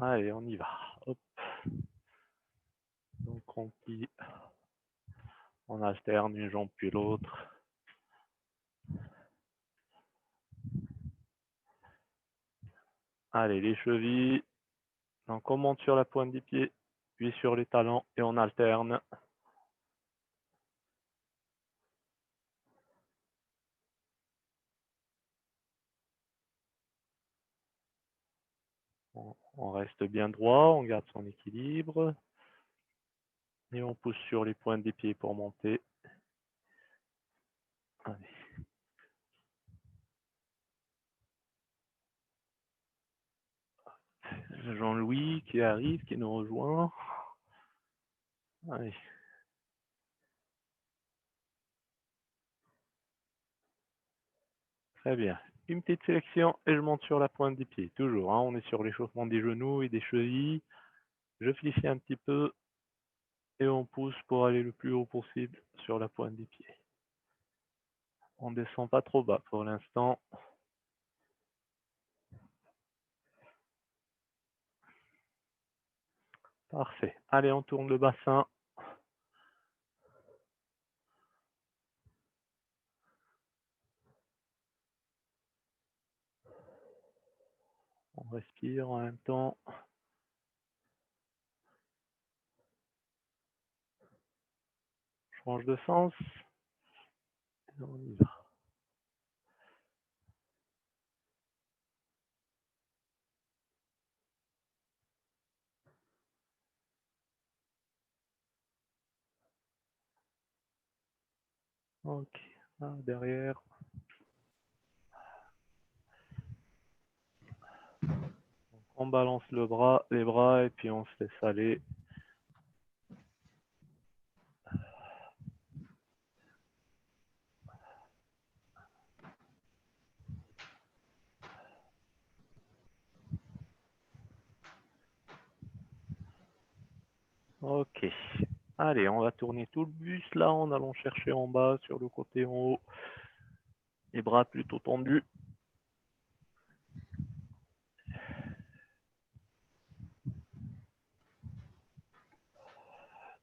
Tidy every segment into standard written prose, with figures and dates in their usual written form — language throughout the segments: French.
Allez, on y va. Hop. Donc on alterne une jambe puis l'autre. Allez, les chevilles. Donc on monte sur la pointe des pieds, puis sur les talons et on alterne. On reste bien droit, on garde son équilibre. Et on pousse sur les pointes des pieds pour monter. Allez. Jean-Louis qui arrive, qui nous rejoint. Allez. Très bien. Une petite sélection et je monte sur la pointe des pieds. Toujours, hein, on est sur l'échauffement des genoux et des chevilles. Je fléchis un petit peu et on pousse pour aller le plus haut possible sur la pointe des pieds. On ne descend pas trop bas pour l'instant. Parfait. Allez, on tourne le bassin. On respire en même temps. Change de sens. Et on y va. Ok. Là, derrière. On balance les bras et puis on se laisse aller. Ok. Allez, on va tourner tout le buste là en allant chercher en bas, sur le côté en haut. Les bras plutôt tendus.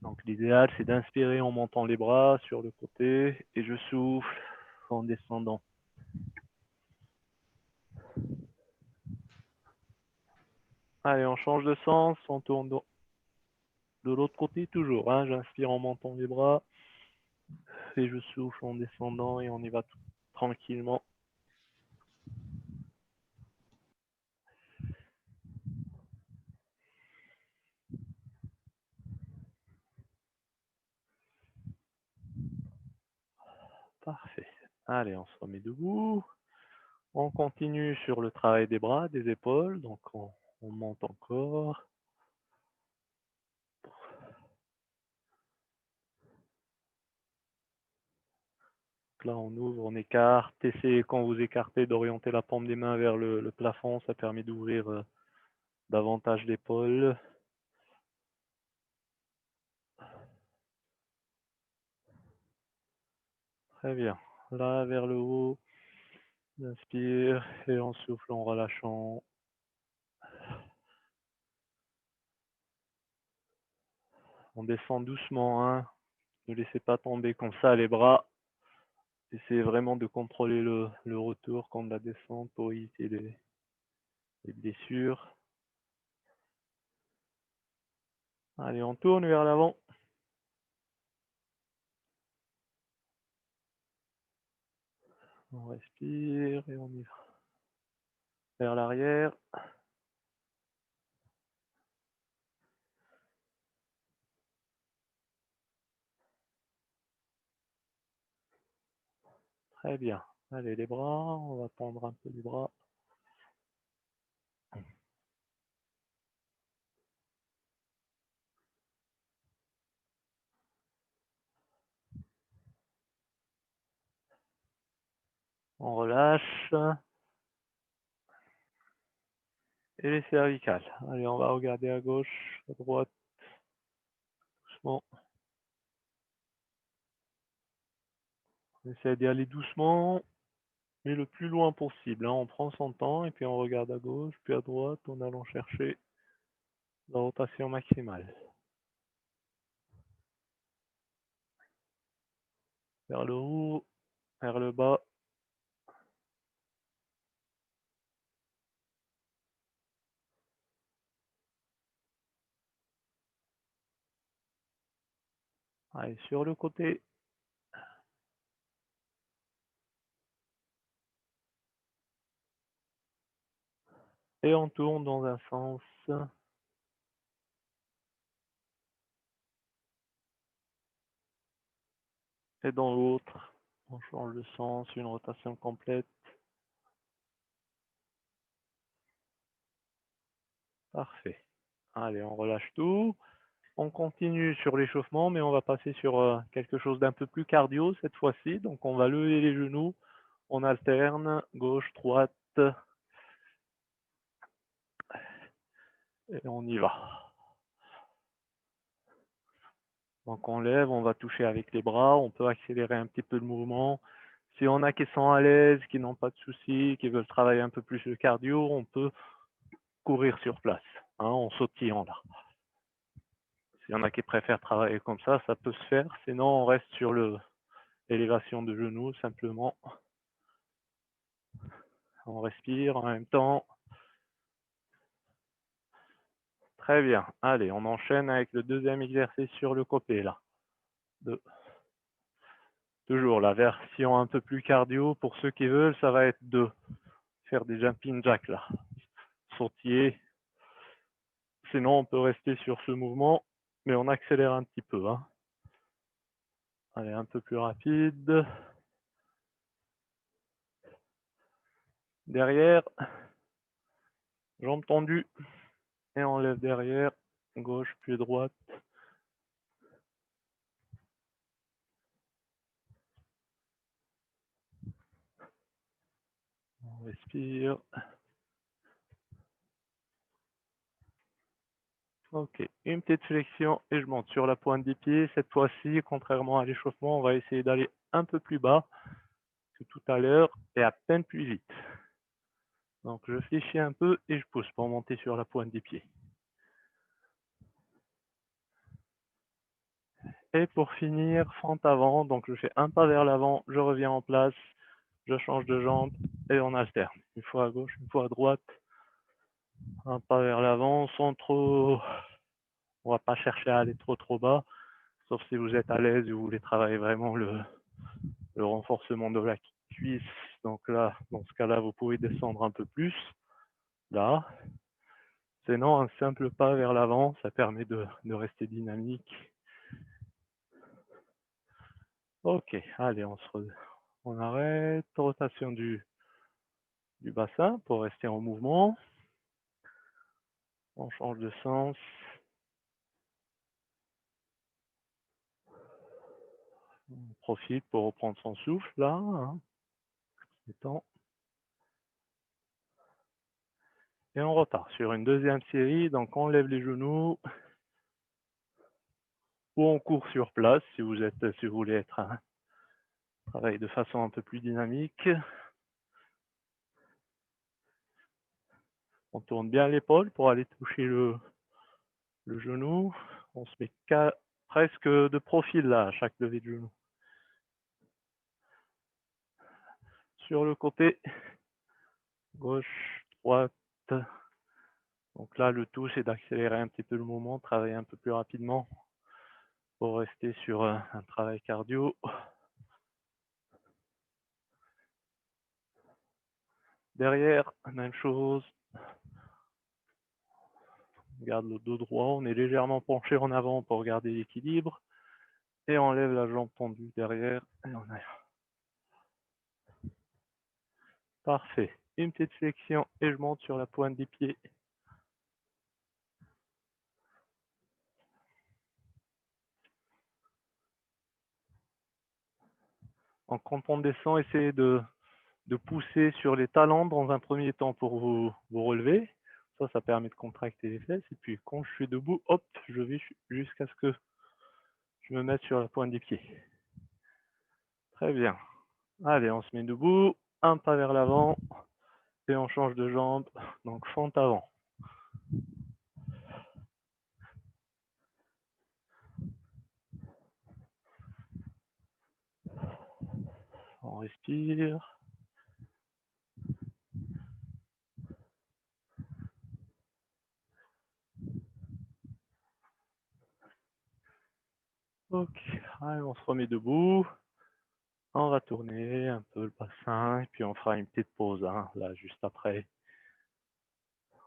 Donc l'idéal c'est d'inspirer en montant les bras sur le côté et je souffle en descendant. Allez, on change de sens, on tourne de l'autre côté toujours. Hein. J'inspire en montant les bras et je souffle en descendant et on y va tranquillement. Parfait. Allez, on se remet debout. On continue sur le travail des bras, des épaules. Donc on monte encore. Là, on ouvre, on écarte. Essayez quand vous écartez d'orienter la paume des mains vers le plafond. Ça permet d'ouvrir davantage l'épaule. Très bien. Là, vers le haut. On inspire et on souffle en relâchant. On descend doucement. Hein. Ne laissez pas tomber comme ça les bras. Essayez vraiment de contrôler le retour comme la descente pour éviter les blessures. Allez, on tourne vers l'avant. On respire et on y va. Vers l'arrière. Très bien. Allez, les bras, on va tendre un peu les bras. On relâche. Et les cervicales. Allez, on va regarder à gauche, à droite, doucement. On essaie d'y aller doucement, mais le plus loin possible. Hein. On prend son temps et puis on regarde à gauche, puis à droite, en allant chercher la rotation maximale. Vers le haut, vers le bas. Allez, sur le côté. Et on tourne dans un sens. Et dans l'autre. On change de sens, une rotation complète. Parfait. Allez, on relâche tout. On continue sur l'échauffement, mais on va passer sur quelque chose d'un peu plus cardio cette fois-ci. Donc on va lever les genoux, on alterne, gauche, droite, et on y va. Donc on lève, on va toucher avec les bras, on peut accélérer un petit peu le mouvement. Si on a qui sont à l'aise, qui n'ont pas de soucis, qui veulent travailler un peu plus le cardio, on peut courir sur place, hein, en sautillant là. S'il y en a qui préfèrent travailler comme ça peut se faire. Sinon, on reste sur l'élévation de genoux simplement. On respire en même temps. Très bien. Allez, on enchaîne avec le deuxième exercice sur le côté là. Toujours la version un peu plus cardio. Pour ceux qui veulent, ça va être de faire des jumping jacks là. Sautiller. Sinon, on peut rester sur ce mouvement, mais on accélère un petit peu, hein. Allez, un peu plus rapide. Derrière, jambes tendues. Et on lève derrière, gauche puis droite. On respire. Ok, une petite flexion et je monte sur la pointe des pieds. Cette fois-ci, contrairement à l'échauffement, on va essayer d'aller un peu plus bas que tout à l'heure et à peine plus vite. Donc je fléchis un peu et je pousse pour monter sur la pointe des pieds. Et pour finir, fente avant, donc je fais un pas vers l'avant, je reviens en place, je change de jambe et on alterne. Une fois à gauche, une fois à droite, un pas vers l'avant, sans trop... On va pas chercher à aller trop bas, sauf si vous êtes à l'aise et vous voulez travailler vraiment le renforcement de la cuisse. Donc là, dans ce cas-là, vous pouvez descendre un peu plus, là. Sinon, un simple pas vers l'avant, ça permet de rester dynamique. Ok, allez, on arrête. Rotation du bassin pour rester en mouvement. On change de sens. On profite pour reprendre son souffle là, hein. Et on repart sur une deuxième série. Donc on lève les genoux ou on court sur place si vous voulez être travailler de façon un peu plus dynamique. On tourne bien l'épaule pour aller toucher le genou. On se met presque de profil là à chaque levée de genou. Sur le côté, gauche, droite. Donc là, le tout, c'est d'accélérer un petit peu le mouvement, travailler un peu plus rapidement pour rester sur un travail cardio. Derrière, même chose. On garde le dos droit, on est légèrement penché en avant pour garder l'équilibre. Et on lève la jambe tendue derrière. Et on a... Parfait. Une petite flexion et je monte sur la pointe des pieds. Donc quand on descend, essayez de pousser sur les talons dans un premier temps pour vous relever. Ça permet de contracter les fesses. Et puis quand je suis debout, hop, je vais jusqu'à ce que je me mette sur la pointe des pieds. Très bien. Allez, on se met debout, un pas vers l'avant et on change de jambe. Donc fente avant. On respire. Ok, allez, on se remet debout. On va tourner un peu le bassin et puis on fera une petite pause, hein, là, juste après.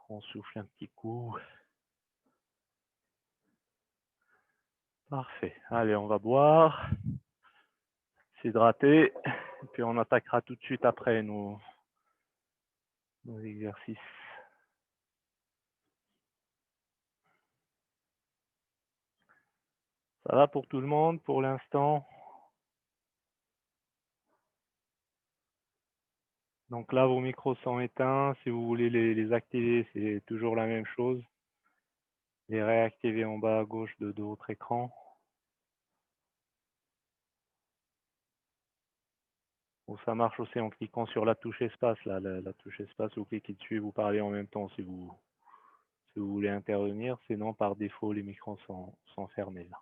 On souffle un petit coup. Parfait. Allez, on va boire, s'hydrater, et puis on attaquera tout de suite après nos exercices. Ça va pour tout le monde pour l'instant? Donc là, vos micros sont éteints. Si vous voulez les activer, c'est toujours la même chose. Les réactiver en bas à gauche de votre écran. Ou ça marche aussi en cliquant sur la touche espace. Là, la touche espace, vous cliquez dessus et vous parlez en même temps si vous voulez intervenir. Sinon, par défaut, les micros sont fermés là.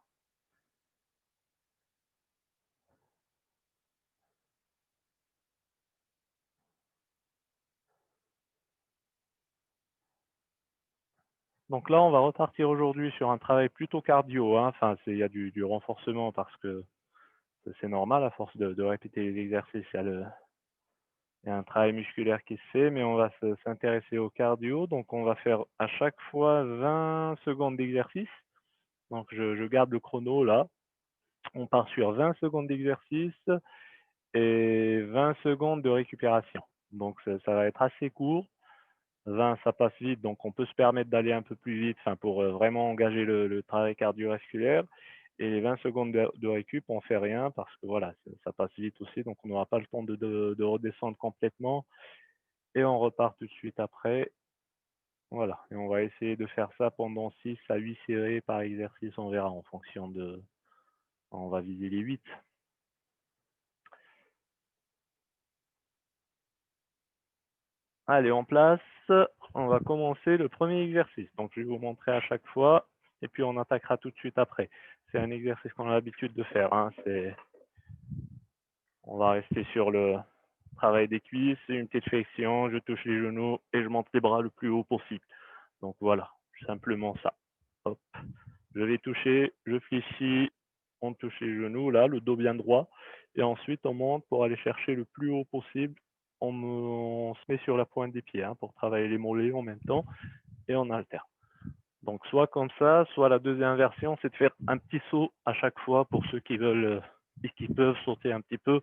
Donc là, on va repartir aujourd'hui sur un travail plutôt cardio, hein. Enfin, il y a du renforcement parce que c'est normal, à force de répéter les exercices, il y a un travail musculaire qui se fait, mais on va s'intéresser au cardio. Donc on va faire à chaque fois 20 secondes d'exercice. Donc je garde le chrono là. On part sur 20 secondes d'exercice et 20 secondes de récupération. Donc ça va être assez court. 20, ça passe vite, donc on peut se permettre d'aller un peu plus vite, enfin pour vraiment engager le travail cardiovasculaire. Et les 20 secondes de récup, on fait rien parce que voilà, ça passe vite aussi, donc on n'aura pas le temps de redescendre complètement. Et on repart tout de suite après. Voilà, et on va essayer de faire ça pendant 6 à 8 séries par exercice, on verra en fonction de... On va viser les 8. Allez, en place, on va commencer le premier exercice. Donc, je vais vous montrer à chaque fois et puis on attaquera tout de suite après. C'est un exercice qu'on a l'habitude de faire, hein. On va rester sur le travail des cuisses, une petite flexion, je touche les genoux et je monte les bras le plus haut possible. Donc voilà, simplement ça. Hop. Je vais toucher, je fléchis, on touche les genoux, là, le dos bien droit. Et ensuite, on monte pour aller chercher le plus haut possible. On se met sur la pointe des pieds, hein, pour travailler les mollets en même temps et on alterne. Donc soit comme ça, soit la deuxième version, c'est de faire un petit saut à chaque fois pour ceux qui veulent et qui peuvent sauter un petit peu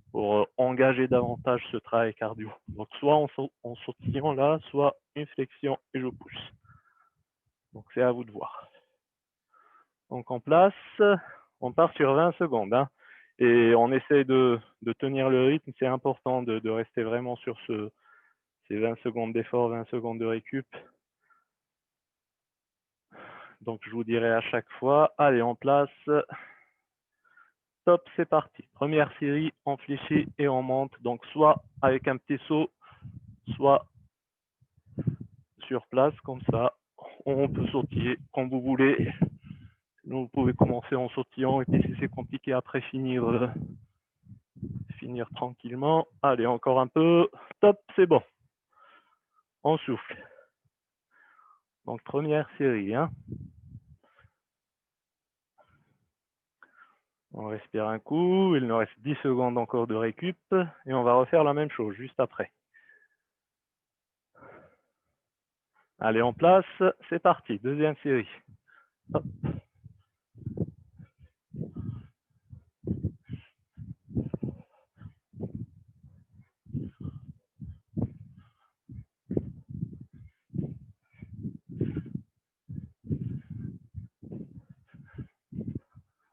pour engager davantage ce travail cardio. Donc soit en sautillant là, soit une flexion et je pousse. Donc c'est à vous de voir. Donc en place, on part sur 20 secondes, hein, et on essaie de tenir le rythme. C'est important de rester vraiment sur ces 20 secondes d'effort, 20 secondes de récup. Donc je vous dirai à chaque fois, allez en place, top, c'est parti. Première série, on fléchit et on monte, donc soit avec un petit saut, soit sur place, comme ça, on peut sautiller comme vous voulez. Donc, vous pouvez commencer en sautillant et puis si c'est compliqué après finir tranquillement. Allez, encore un peu. Top, c'est bon. On souffle. Donc, première série, hein. On respire un coup. Il nous reste 10 secondes encore de récup. Et on va refaire la même chose juste après. Allez, en place. C'est parti. Deuxième série. Hop.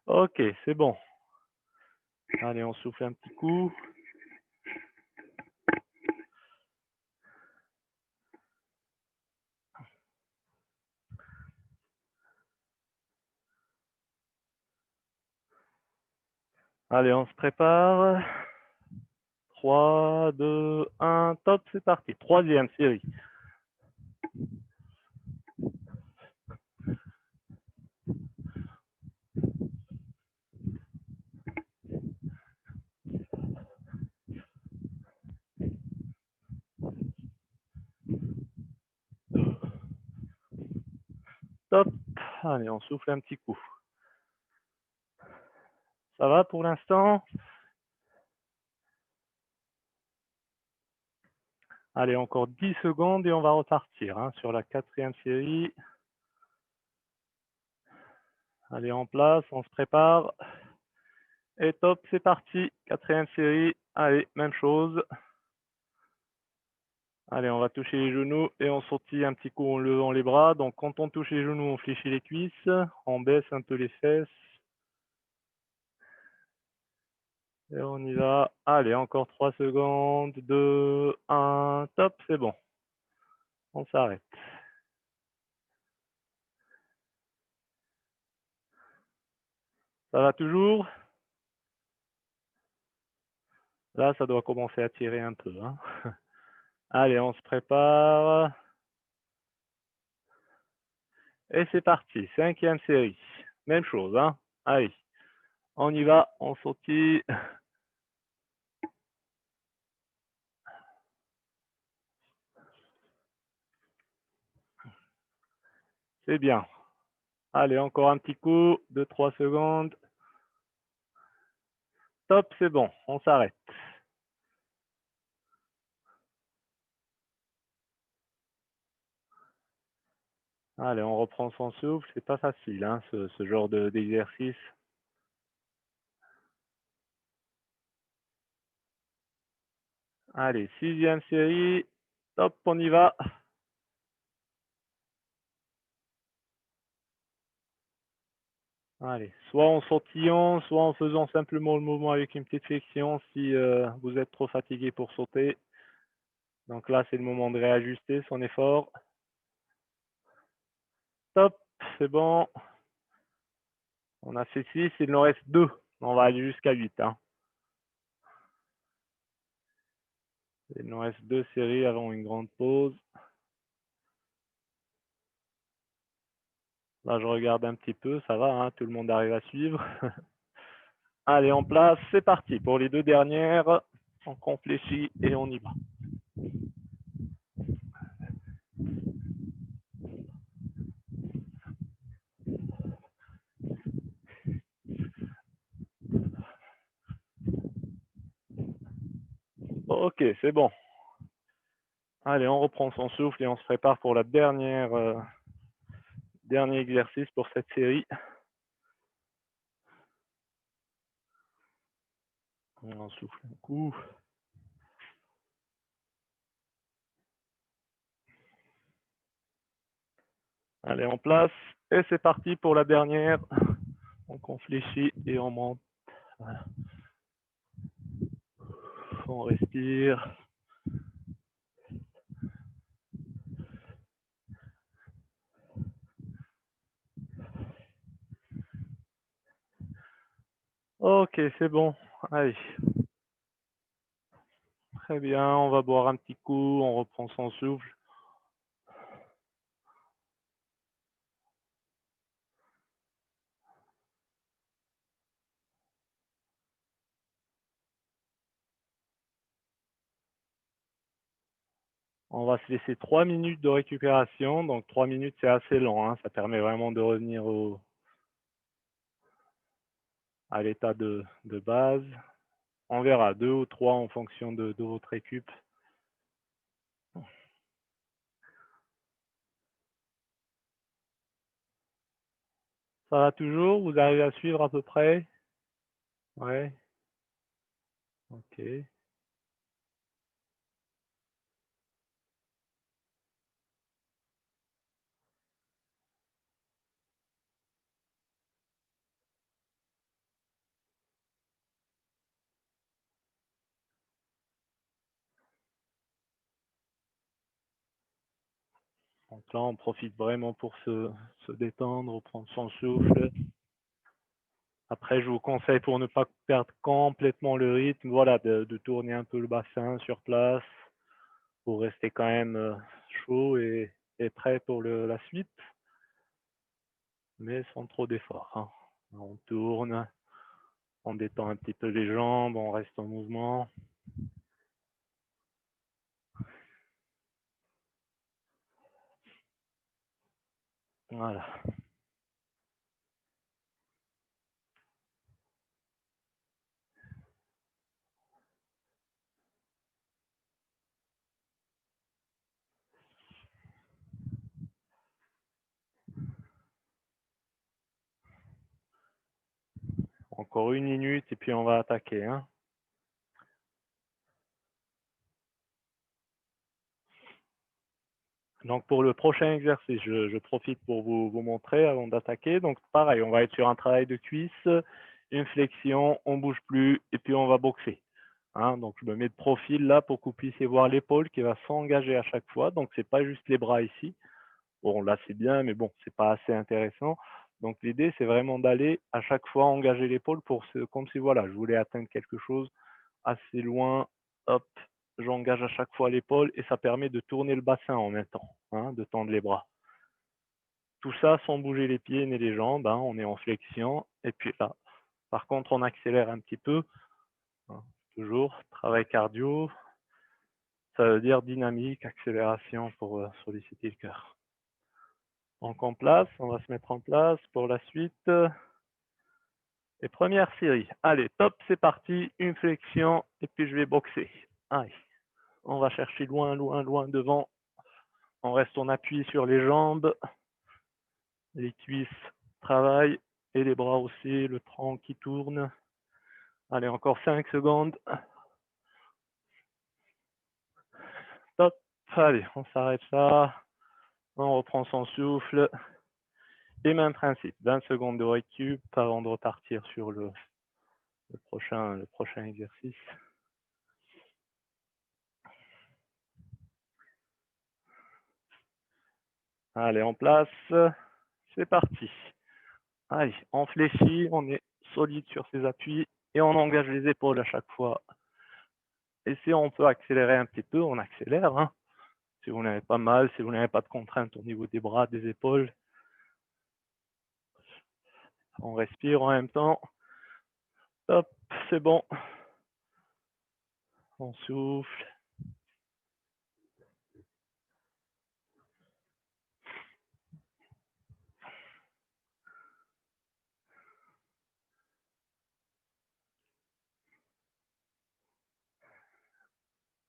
Ok, c'est bon. Allez, on souffle un petit coup. Allez, on se prépare. 3, 2, 1, top, c'est parti. Troisième série. Top. Allez, on souffle un petit coup. Ça va pour l'instant? Allez, encore 10 secondes et on va repartir hein, sur la 4e série. Allez, en place, on se prépare. Et top, c'est parti. 4e série. Allez, même chose. Allez, on va toucher les genoux et on sautille un petit coup en levant les bras. Donc, quand on touche les genoux, on fléchit les cuisses. On baisse un peu les fesses. Et on y va. Allez, encore 3 secondes. 2, 1. Top, c'est bon. On s'arrête. Ça va toujours? Là, ça doit commencer à tirer un peu. Hein. Allez, on se prépare. Et c'est parti. 5e série. Même chose. Hein. Allez, on y va. On sautille. C'est bien. Allez, encore un petit coup. 2-3 secondes. Top, c'est bon. On s'arrête. Allez, on reprend son souffle. C'est pas facile, hein, ce genre d'exercice. Allez, 6e série. Top, on y va. Allez, soit en sautillant, soit en faisant simplement le mouvement avec une petite flexion si vous êtes trop fatigué pour sauter. Donc là, c'est le moment de réajuster son effort. Top, c'est bon. On a fait 6, il nous reste 2. On va aller jusqu'à 8. Hein. Il nous reste 2 séries avant une grande pause. Là, je regarde un petit peu, ça va, hein, tout le monde arrive à suivre. Allez, en place, c'est parti pour les 2 dernières. On réfléchit et on y va. Ok, c'est bon. Allez, on reprend son souffle et on se prépare pour la dernier exercice pour cette série. On souffle un coup. Allez, en place. Et c'est parti pour la dernière. Donc, on fléchit et on monte. Voilà. On respire. Ok, c'est bon. Allez. Très bien. On va boire un petit coup. On reprend son souffle. On va se laisser 3 minutes de récupération. Donc 3 minutes, c'est assez long. Hein. Ça permet vraiment de revenir à l'état de base. On verra 2 ou 3 en fonction de votre récup. Ça va toujours? Vous arrivez à suivre à peu près? Ouais. Ok. Donc là, on profite vraiment pour se détendre, prendre son souffle. Après, je vous conseille pour ne pas perdre complètement le rythme, voilà, de tourner un peu le bassin sur place pour rester quand même chaud et prêt pour la suite, mais sans trop d'effort. Hein. On tourne, on détend un petit peu les jambes, on reste en mouvement. Voilà. Encore 1 minute et puis on va attaquer, hein. Donc pour le prochain exercice, je profite pour vous montrer avant d'attaquer. Donc pareil, on va être sur un travail de cuisse, une flexion, on bouge plus et puis on va boxer. Hein, donc je me mets de profil là pour que vous puissiez voir l'épaule qui va s'engager à chaque fois. Donc c'est pas juste les bras ici. Bon là c'est bien, mais bon c'est pas assez intéressant. Donc l'idée c'est vraiment d'aller à chaque fois engager l'épaule pour comme si voilà je voulais atteindre quelque chose assez loin. Hop, j'engage à chaque fois l'épaule et ça permet de tourner le bassin en même temps, hein, de tendre les bras. Tout ça sans bouger les pieds ni les jambes, hein, on est en flexion. Et puis là, par contre, on accélère un petit peu. Hein, toujours, travail cardio. Ça veut dire dynamique, accélération pour solliciter le cœur. Donc en place, on va se mettre en place pour la suite. Et première série. Allez, top, c'est parti. Une flexion et puis je vais boxer. Allez, on va chercher loin, loin, loin devant. On reste en appui sur les jambes, les cuisses travaillent et les bras aussi, le tronc qui tourne. Allez, encore 5 secondes. Top. Allez, on s'arrête là. On reprend son souffle. Et même principe, 20 secondes de récup avant de repartir sur le prochain exercice. Allez, en place. C'est parti. Allez, on fléchit, on est solide sur ses appuis et on engage les épaules à chaque fois. Et si on peut accélérer un petit peu, on accélère. Hein. Si vous n'avez pas mal, si vous n'avez pas de contraintes au niveau des bras, des épaules. On respire en même temps. Hop, c'est bon. On souffle.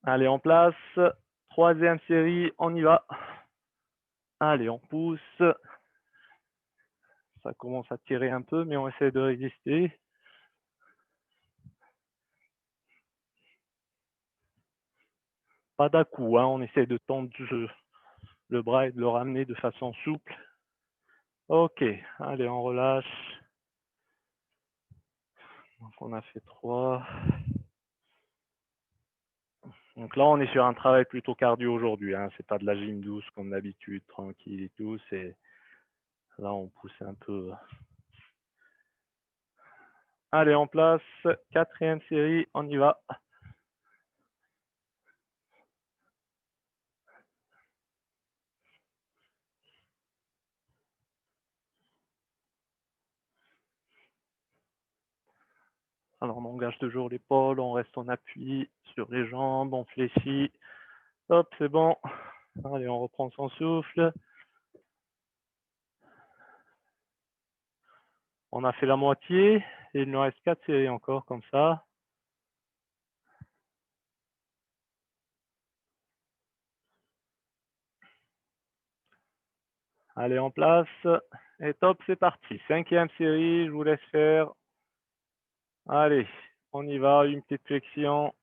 Allez, en place. Troisième série, on y va. Allez, on pousse. Ça commence à tirer un peu, mais on essaie de résister. Pas d'à-coup, hein. On essaie de tendre le bras et de le ramener de façon souple. Ok, allez, on relâche. Donc on a fait 3. Donc là, on est sur un travail plutôt cardio aujourd'hui. Hein. C'est pas de la gym douce comme d'habitude, tranquille et tout. C'est là, on pousse un peu. Allez, en place. Quatrième série, on y va. Alors, on engage toujours l'épaule, on reste en appui sur les jambes, on fléchit. Hop, c'est bon. Allez, on reprend son souffle. On a fait la moitié et il nous reste 4 séries encore comme ça. Allez, en place. Et top, c'est parti. Cinquième série, je vous laisse faire. Allez, on y va. Une petite flexion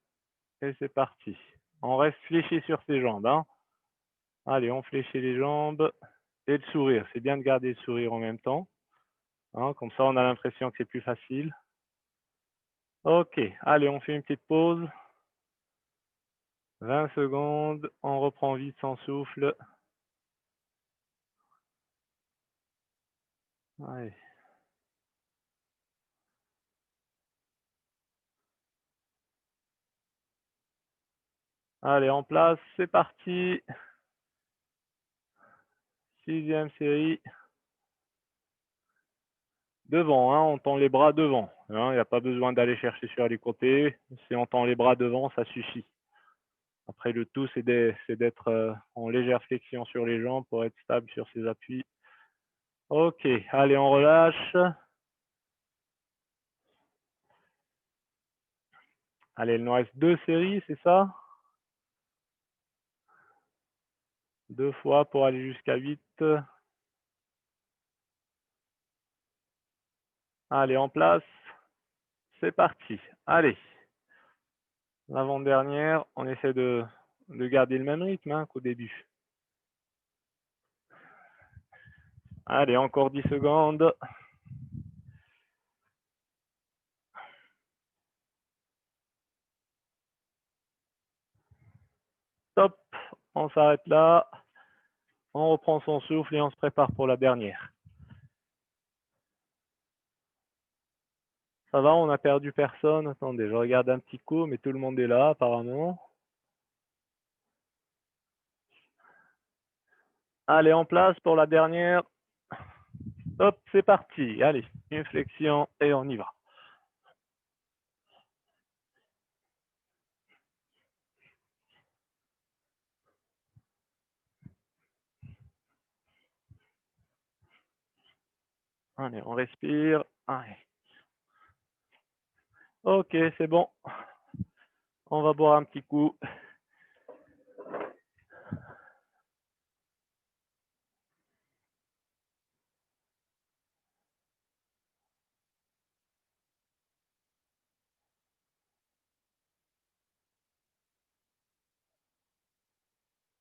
et c'est parti. On reste fléchi sur ses jambes. Hein. Allez, on fléchit les jambes et le sourire. C'est bien de garder le sourire en même temps. Hein, comme ça, on a l'impression que c'est plus facile. Ok, allez, on fait une petite pause. 20 secondes, on reprend vite son souffle. Allez. Allez, en place, c'est parti. Sixième série. Devant, hein, on tend les bras devant. Hein, il n'y a pas besoin d'aller chercher sur les côtés. Si on tend les bras devant, ça suffit. Après, le tout, c'est d'être en légère flexion sur les jambes pour être stable sur ses appuis. Ok, allez, on relâche. Allez, il nous reste 2 séries, c'est ça? 2 fois pour aller jusqu'à 8. Allez, en place. C'est parti. Allez. L'avant-dernière, on essaie de garder le même rythme hein, qu'au début. Allez, encore 10 secondes. Stop, on s'arrête là. On reprend son souffle et on se prépare pour la dernière. Ça va, on n'a perdu personne. Attendez, je regarde un petit coup, mais tout le monde est là apparemment. Allez, en place pour la dernière. Hop, c'est parti. Allez, une flexion et on y va. Allez, on respire. Allez. Ok, c'est bon. On va boire un petit coup.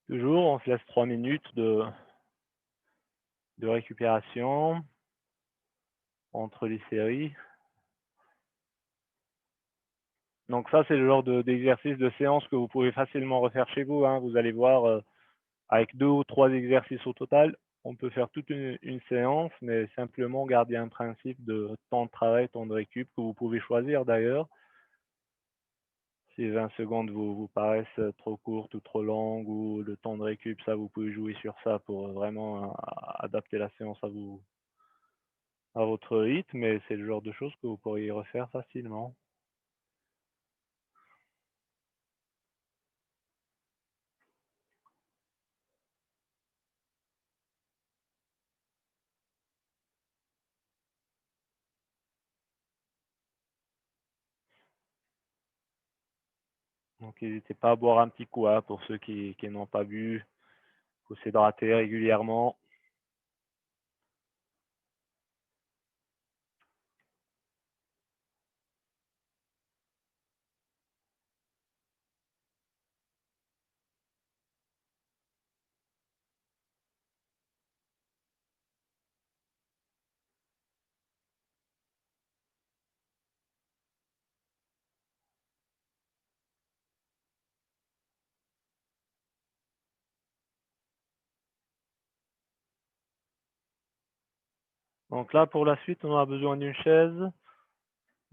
Toujours, on se laisse 3 minutes de récupération entre les séries. Donc ça, c'est le genre d'exercice de séance que vous pouvez facilement refaire chez vous. Hein. Vous allez voir, avec 2 ou 3 exercices au total, on peut faire toute une séance, mais simplement garder un principe de temps de travail, temps de récup, que vous pouvez choisir d'ailleurs. Si 20 secondes vous paraissent trop courtes ou trop longues, ou le temps de récup, ça, vous pouvez jouer sur ça pour vraiment adapter la séance à votre rythme, mais c'est le genre de choses que vous pourriez refaire facilement. Donc n'hésitez pas à boire un petit coup hein, pour ceux qui n'ont pas bu. Il faut s'hydrater régulièrement. Donc là, pour la suite, on a besoin d'une chaise.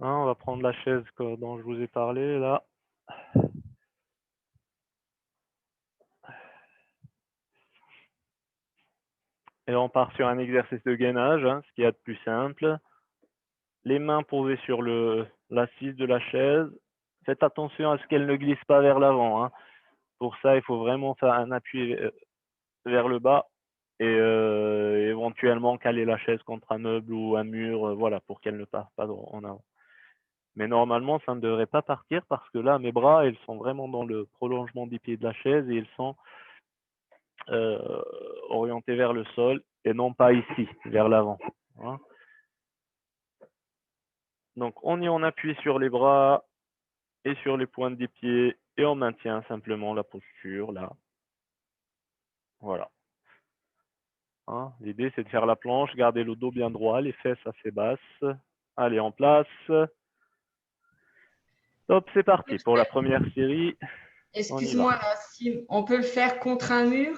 Hein, on va prendre la chaise dont je vous ai parlé, là. Et on part sur un exercice de gainage, hein, ce qu'il y a de plus simple. Les mains posées sur l'assise de la chaise. Faites attention à ce qu'elle ne glisse pas vers l'avant. Hein. Pour ça, il faut vraiment faire un appui vers le bas et éventuellement caler la chaise contre un meuble ou un mur, voilà, pour qu'elle ne parte pas en avant. Mais normalement, ça ne devrait pas partir parce que là, mes bras, ils sont vraiment dans le prolongement des pieds de la chaise et ils sont orientés vers le sol et non pas ici, vers l'avant. Hein. Donc, on y en appuie sur les bras et sur les pointes des pieds et on maintient simplement la posture là. Voilà. Hein. L'idée, c'est de faire la planche, garder le dos bien droit, les fesses assez basses. Allez, en place. Hop, c'est parti pour la première série. On y va. Excuse-moi, si on peut le faire contre un mur.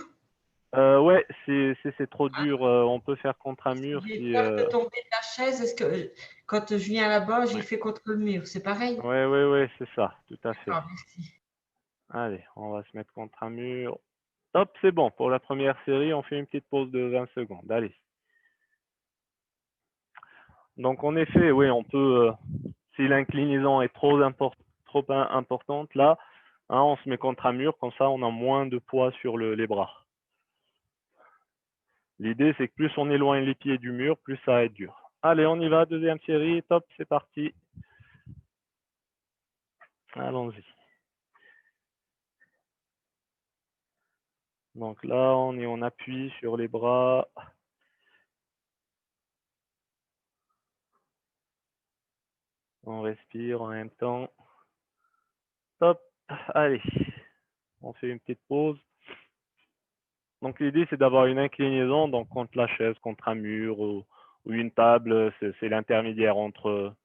Ouais, c'est trop dur. On peut faire contre un mur J'ai si. peur de tomber de la chaise. Est-ce que quand je viens là-bas, j'ai Ouais, fait contre le mur? C'est pareil? ouais, c'est ça, tout à fait. D'accord, merci. Allez, on va se mettre contre un mur. Hop, c'est bon. Pour la première série, on fait une petite pause de 20 secondes. Allez. Donc, en effet, oui, on peut, si l'inclinaison est trop importante, là, hein, on se met contre un mur, comme ça, on a moins de poids sur les bras. L'idée, c'est que plus on éloigne les pieds du mur, plus ça va être dur. Allez, on y va, deuxième série, top, c'est parti. Allons-y. Donc là, on appuie sur les bras. On respire en même temps. Top, allez, on fait une petite pause. Donc l'idée, c'est d'avoir une inclinaison donc contre la chaise, contre un mur ou une table. C'est l'intermédiaire entre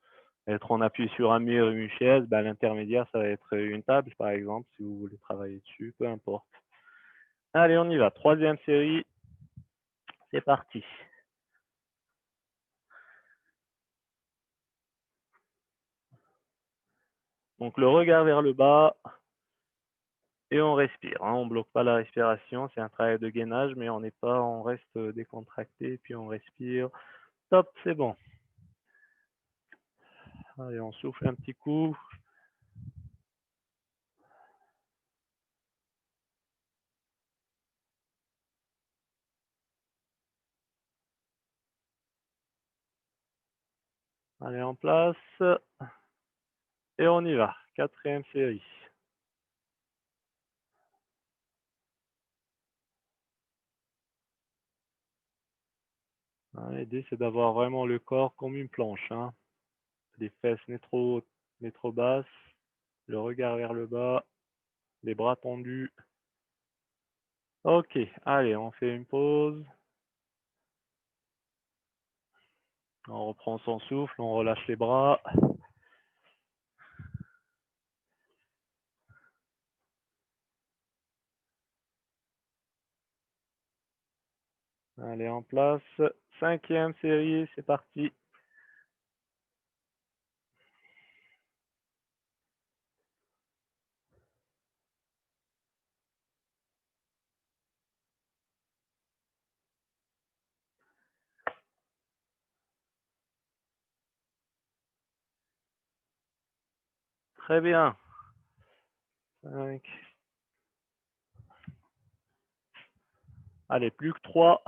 être en appui sur un mur et une chaise. Ben, l'intermédiaire, ça va être une table, par exemple, si vous voulez travailler dessus, peu importe. Allez, on y va. Troisième série, c'est parti. Donc le regard vers le bas et on respire. Hein. On ne bloque pas la respiration, c'est un travail de gainage, mais on n'est pas, on reste décontracté, puis on respire. Top, c'est bon. Allez, on souffle un petit coup. Allez, en place. Et on y va. Quatrième série. L'idée, c'est d'avoir vraiment le corps comme une planche. Hein. Les fesses ni trop hautes, ni trop basses. Le regard vers le bas. Les bras tendus. Ok, allez, on fait une pause. On reprend son souffle, on relâche les bras. Allez, en place. Cinquième série, c'est parti. Très bien. 5. Allez, plus que 3.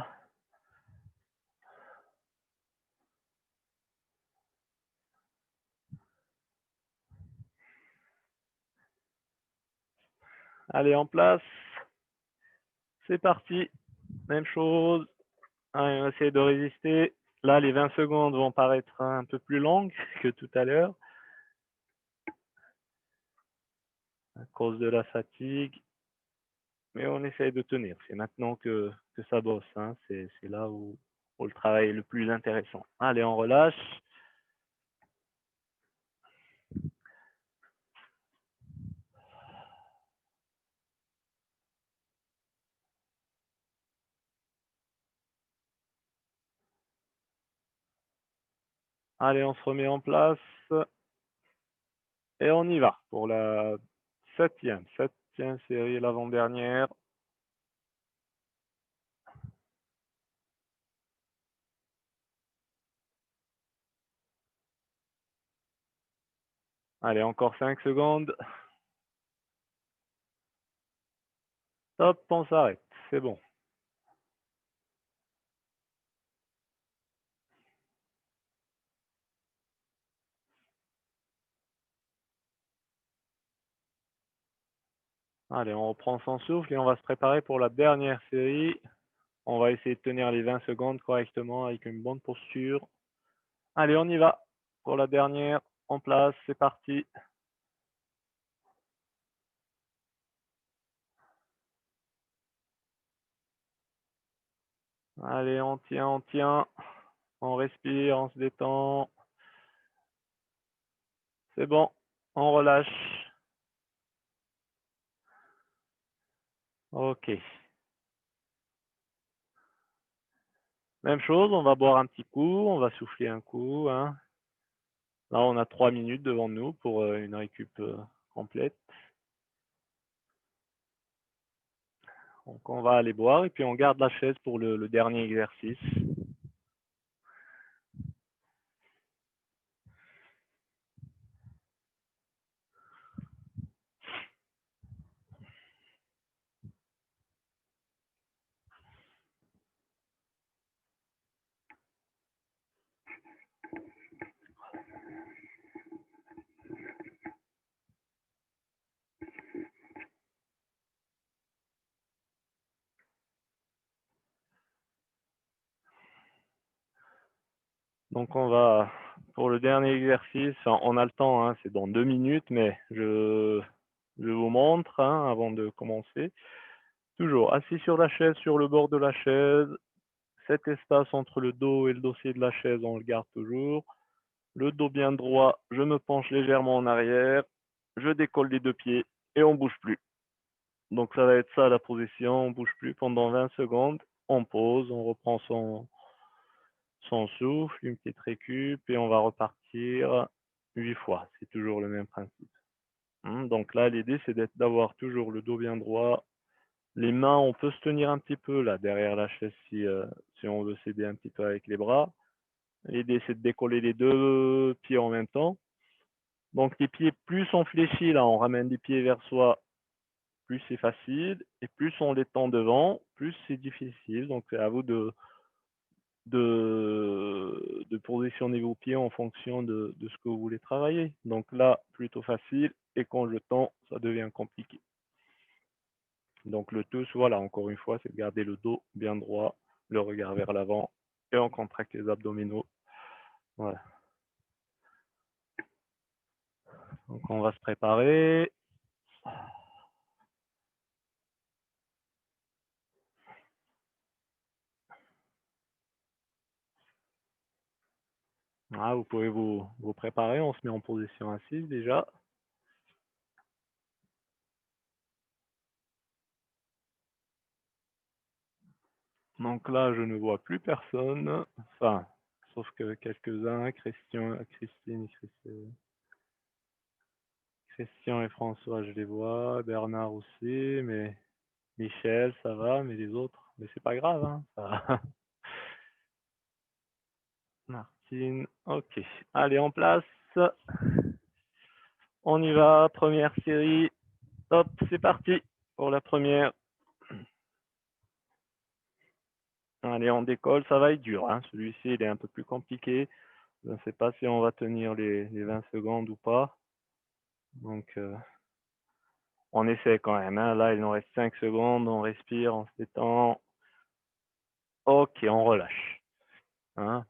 Allez, en place. C'est parti. Même chose. Allez, on va essayer de résister. Là, les 20 secondes vont paraître un peu plus longues que tout à l'heure à cause de la fatigue. Mais on essaye de tenir. C'est maintenant que ça bosse. Hein. C'est là où le travail est le plus intéressant. Allez, on relâche. Allez, on se remet en place. Et on y va pour la septième série, l'avant-dernière. Allez, encore 5 secondes. Hop, on s'arrête. C'est bon. Allez, on reprend son souffle et on va se préparer pour la dernière série. On va essayer de tenir les 20 secondes correctement avec une bonne posture. Allez, on y va pour la dernière. En place, c'est parti. Allez, on tient. On respire, on se détend. C'est bon, on relâche. Ok. Même chose, on va boire un petit coup, on va souffler un coup. Hein. Là, on a 3 minutes devant nous pour une récup complète. Donc, on va aller boire et puis on garde la chaise pour le dernier exercice. Donc on va, pour le dernier exercice, on a le temps, hein, c'est dans 2 minutes, mais je vous montre avant de commencer. Toujours assis sur la chaise, sur le bord de la chaise, cet espace entre le dos et le dossier de la chaise, on le garde toujours. Le dos bien droit, je me penche légèrement en arrière, je décolle les deux pieds et on bouge plus. Donc ça va être ça la position, on bouge plus pendant 20 secondes, on pose, on reprend son souffle, une petite récup et on va repartir 8 fois. C'est toujours le même principe. Donc là, l'idée c'est d'avoir toujours le dos bien droit. Les mains, on peut se tenir un petit peu là derrière la chaise si on veut s'aider un petit peu avec les bras. L'idée c'est de décoller les deux pieds en même temps. Donc les pieds, plus on fléchit là, on ramène les pieds vers soi, plus c'est facile. Et plus on les tend devant, plus c'est difficile. Donc c'est à vous de positionner vos pieds en fonction de ce que vous voulez travailler. Donc là, plutôt facile. Et quand je tends, ça devient compliqué. Donc le tout, voilà, encore une fois, c'est de garder le dos bien droit, le regard vers l'avant et on contracte les abdominaux. Voilà. Donc on va se préparer. Ah, vous pouvez vous préparer, on se met en position assise déjà. Donc là, je ne vois plus personne, enfin, sauf que quelques-uns, Christian et François, je les vois, Bernard aussi, mais Michel, ça va, mais les autres, mais c'est pas grave, hein, ça. Martine, ok. Allez, en place. On y va, première série. Hop, c'est parti pour la première. Allez, on décolle, ça va être dur, hein. Celui-ci, il est un peu plus compliqué. Je ne sais pas si on va tenir les 20 secondes ou pas. Donc, on essaie quand même, hein. Là, il nous reste 5 secondes, on respire, on se détend. Ok, on relâche. Hein.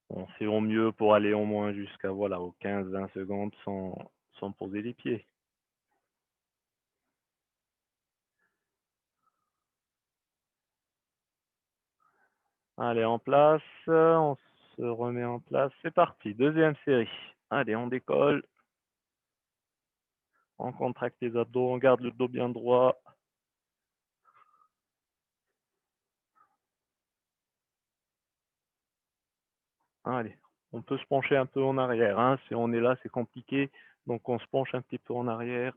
On fait au mieux pour aller au moins jusqu'à voilà, aux 15-20 secondes sans poser les pieds. Allez, en place, on se remet en place. C'est parti, deuxième série. Allez, on décolle. On contracte les abdos, on garde le dos bien droit. Allez, on peut se pencher un peu en arrière. Hein. Si on est là, c'est compliqué. Donc on se penche un petit peu en arrière.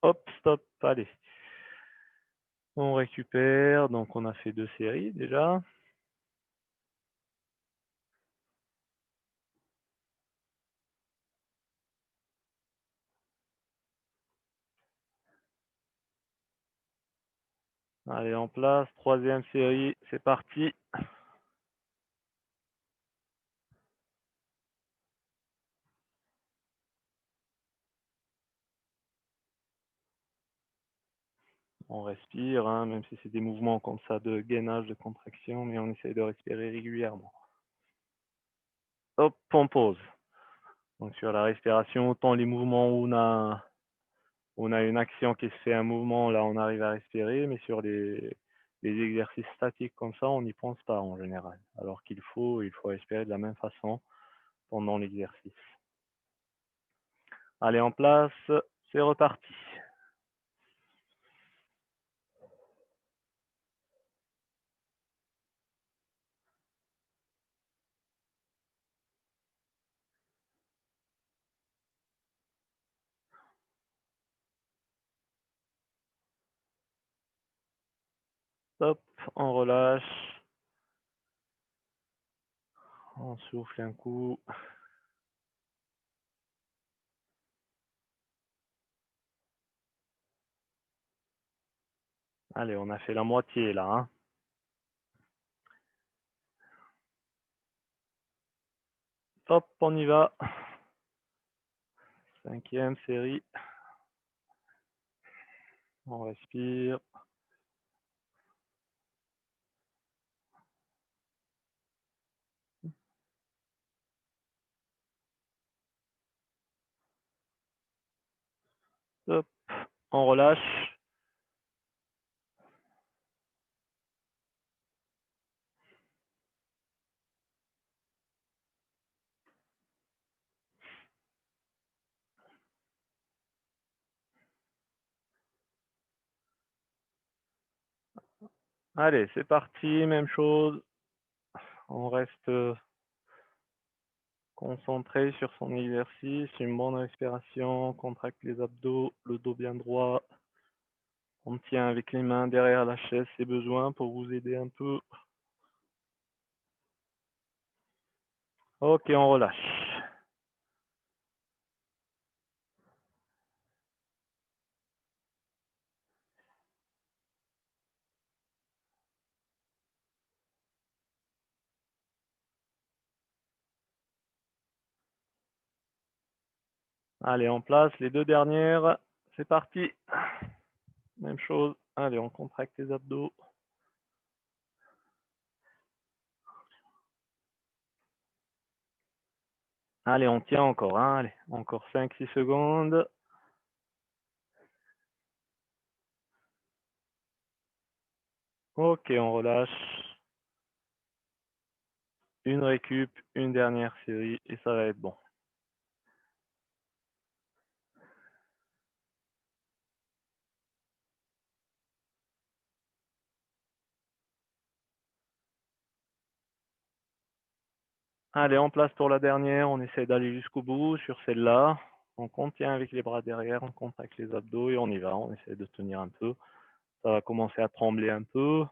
Hop, stop, allez. On récupère. Donc on a fait 2 séries déjà. Allez, en place. Troisième série, c'est parti. On respire, hein, même si c'est des mouvements comme ça de gainage, de contraction, mais on essaye de respirer régulièrement. Hop, on pose. Donc sur la respiration, autant les mouvements où on a une action qui se fait un mouvement, là on arrive à respirer, mais sur les exercices statiques comme ça, on n'y pense pas en général. Alors il faut respirer de la même façon pendant l'exercice. Allez, en place, c'est reparti. Hop, on relâche. On souffle un coup. Allez, on a fait la moitié là. Hein. Hop, on y va. Cinquième série. On respire. On relâche. Allez, c'est parti, même chose. On reste concentré sur son exercice, une bonne respiration, on contracte les abdos, le dos bien droit. On tient avec les mains derrière la chaise si besoin pour vous aider un peu. Ok, on relâche. Allez, en place, les deux dernières. C'est parti. Même chose. Allez, on contracte les abdos. Allez, on tient encore. Hein. Allez, encore 5-6 secondes. Ok, on relâche. Une récup, une dernière série et ça va être bon. Allez, en place pour la dernière. On essaie d'aller jusqu'au bout sur celle-là. On contient avec les bras derrière, on contracte les abdos et on y va. On essaie de tenir un peu. Ça va commencer à trembler un peu.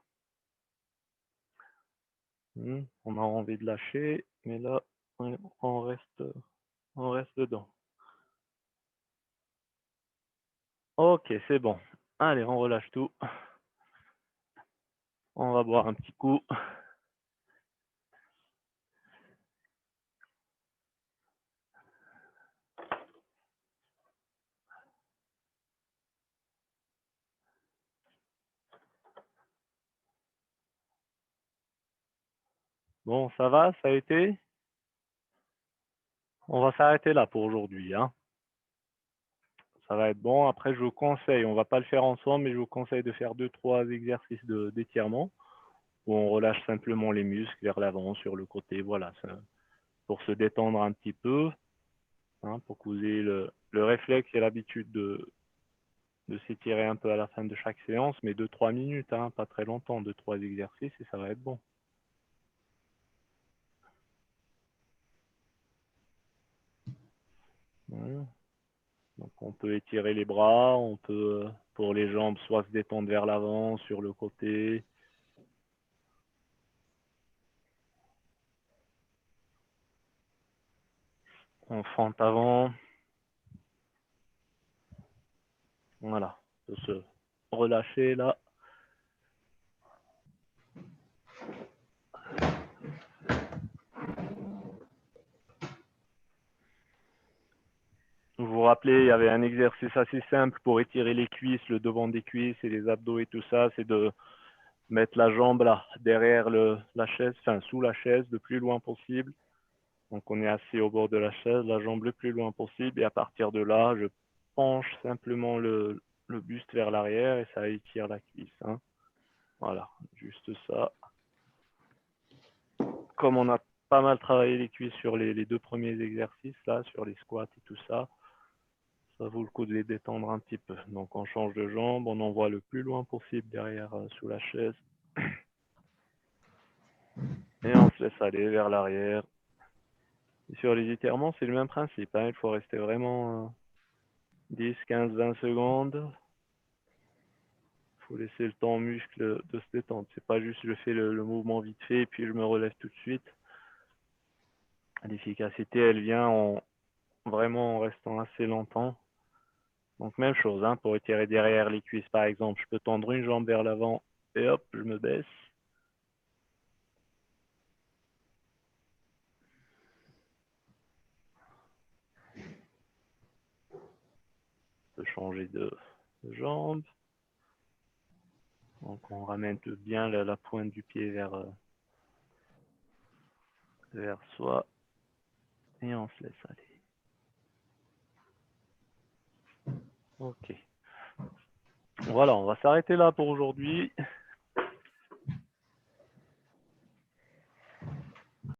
On a envie de lâcher, mais là, on reste dedans. Ok, c'est bon. Allez, on relâche tout. On va boire un petit coup. Bon, ça va, ça a été? On va s'arrêter là pour aujourd'hui. Hein. Ça va être bon. Après, je vous conseille, on va pas le faire ensemble, mais je vous conseille de faire 2-3 exercices d'étirement où on relâche simplement les muscles vers l'avant, sur le côté. Voilà, pour se détendre un petit peu, hein, pour que vous ayez le réflexe et l'habitude de s'étirer un peu à la fin de chaque séance, mais 2-3 minutes, hein, pas très longtemps, 2-3 exercices et ça va être bon. Voilà. Donc on peut étirer les bras, on peut, pour les jambes, soit se détendre vers l'avant, sur le côté. On fente avant. Voilà, on peut se relâcher là. Vous vous rappelez, il y avait un exercice assez simple pour étirer les cuisses, le devant des cuisses et les abdos et tout ça, c'est de mettre la jambe là, derrière la chaise, enfin sous la chaise, le plus loin possible. Donc on est assis au bord de la chaise, la jambe le plus loin possible, et à partir de là, je penche simplement le buste vers l'arrière et ça étire la cuisse. Hein. Voilà, juste ça. Comme on a pas mal travaillé les cuisses sur les deux premiers exercices, là, sur les squats et tout ça, ça vaut le coup de les détendre un petit peu. Donc on change de jambe, on envoie le plus loin possible derrière sous la chaise. Et on se laisse aller vers l'arrière. Et sur les étirements, c'est le même principe. Hein. Il faut rester vraiment 10, 15, 20 secondes. Il faut laisser le temps aux muscles de se détendre. C'est pas juste je fais le mouvement vite fait et puis je me relève tout de suite. L'efficacité, elle vient vraiment en restant assez longtemps. Donc même chose, hein, pour étirer derrière les cuisses par exemple, je peux tendre une jambe vers l'avant et hop, je me baisse. Je peux changer de jambe. Donc on ramène bien la pointe du pied vers soi et on se laisse aller. Ok. Voilà, on va s'arrêter là pour aujourd'hui.